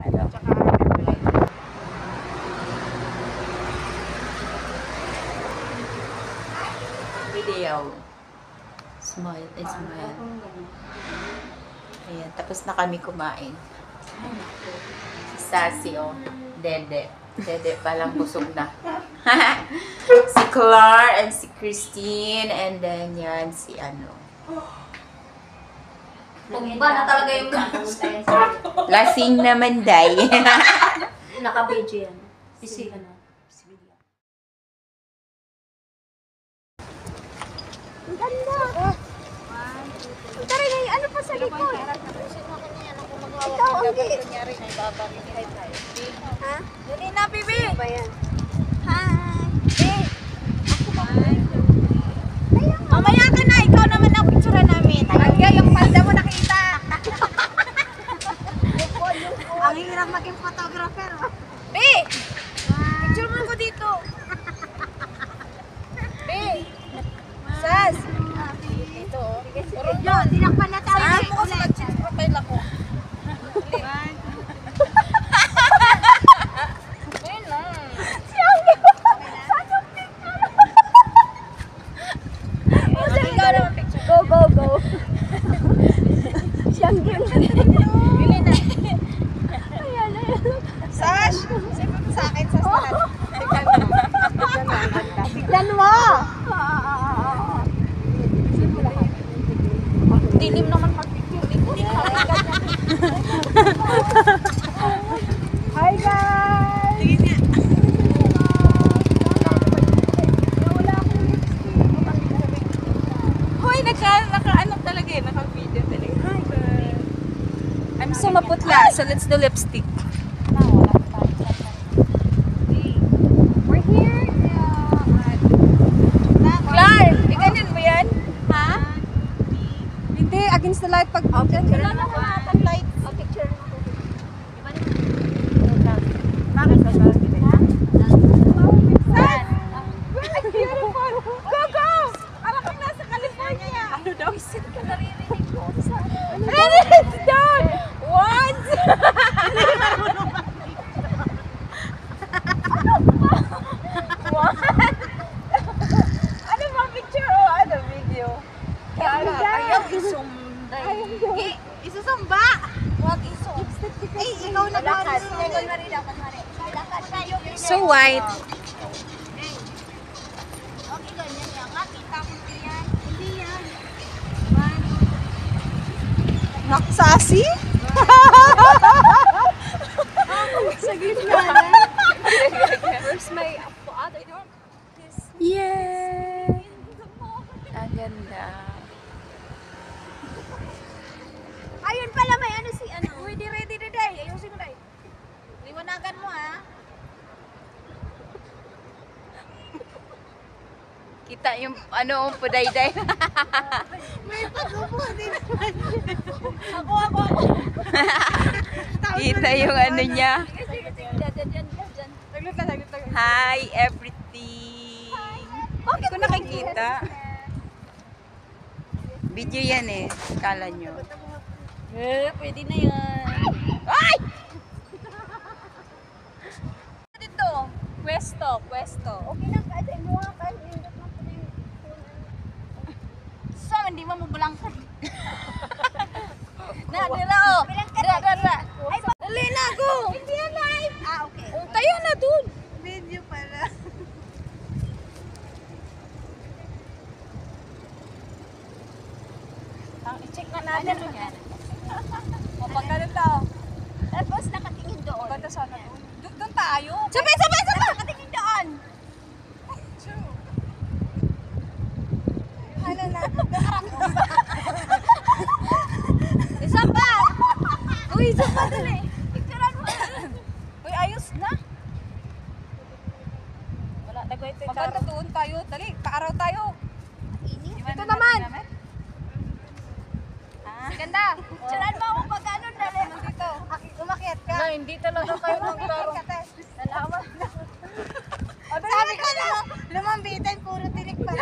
Ano? Video. Smile and smile. Ayan, tapos na kami kumain. Si Sassy, oh. Dede. Dede palang busog na. Si Clar and si Christine. And then yan, si ano. Iba na talaga yung gagawin. Lasing naman, day. Naka-video yan. Bisi ka na. Ang ganda! Tara na yung ano pa sa likod? Ikaw, hindi. Ha? Dali na, Bibi! Ano ba yan? Hi! Mamaya ka na, ikaw naman ang picture namin. Hanggang yung palda mo nakita. Ang hirap maging photographer. Bi! Picture mo ko dito. Bi! Sas! Dito. Yun, tinakpan na tayo. Saan mo kasi mag-change profile ako? Go, go, go. Siyang gila. Gila na. Ayan, ayan. Sash! Siyempre mo sa akin, Sash. Tignan mo! Dilim naman mag-picture. Hi, guys! Tingin niya. Hoy, naka-ano talaga eh, naka-video talaga. Hi, guys! I'm so maputla, so let's do lipstick. We're here at Clar, ganyan ba yan? Ha? Hindi, against the light pag dyan. Wala na ang light. I'll picture mo ko. Bakit ba siya? Beautiful! Go, go! Parang kang nasa California. Ano daw? Isin ka naririnig ko. Naririnig down! What? What? Ano ba picture o ano video? Ayaw isumba. Isusumba? Huwag isumba. Ay, ikaw na ba? So white. Okay, ganyan yan. Kita ko yan. Hindi yan. Naksasi? Sa gitna na. Where's my other door? Yeah! Ang ganda. Ayun pala, may ano si ano. Ready, ready, ready. Ayusin mo, day. Liwanagan mo, ha? Kita yung ano, puday-day. May pag-upo din naman. Ako. Kita yung ano niya. Dyan. Taglit lang. Hi, everything. Hindi ko nakikita. Video yan eh. Kala nyo. Pwede na yan. Ay! Dito. Pwesto. Okay lang, kahit ay mukha ka. So, hindi mo mabulang ka. Dira, oh. Dira. Ay, dali na, go. Hindi yan live. Okay. Tayo na dun. Video pala. I-check na natin yan. O, pagkalito. Tapos nakatingin doon. Ganda sana doon. Doon tayo. Sabay! Nakatingin doon. Ano na? Isa pa! Uy, isa pa dun eh. Picturean mo. Uy, ayos na. Wala, nagway ito yung Maganda doon tayo. Dali, paaraw tayo. Ito naman. Ganda. Picturean mo ako pag ano dali. Dito. Umakyat ka. Na, hindi talaga kayo magklaro. Dalawa. Sabi ko na, lumambitin, puro tinik pa.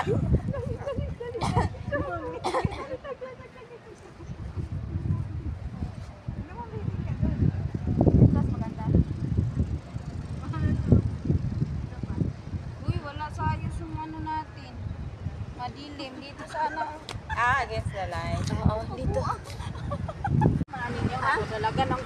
madilim. Dito sana. Against the light. Oo, dito. Maraming yung ano talaga ng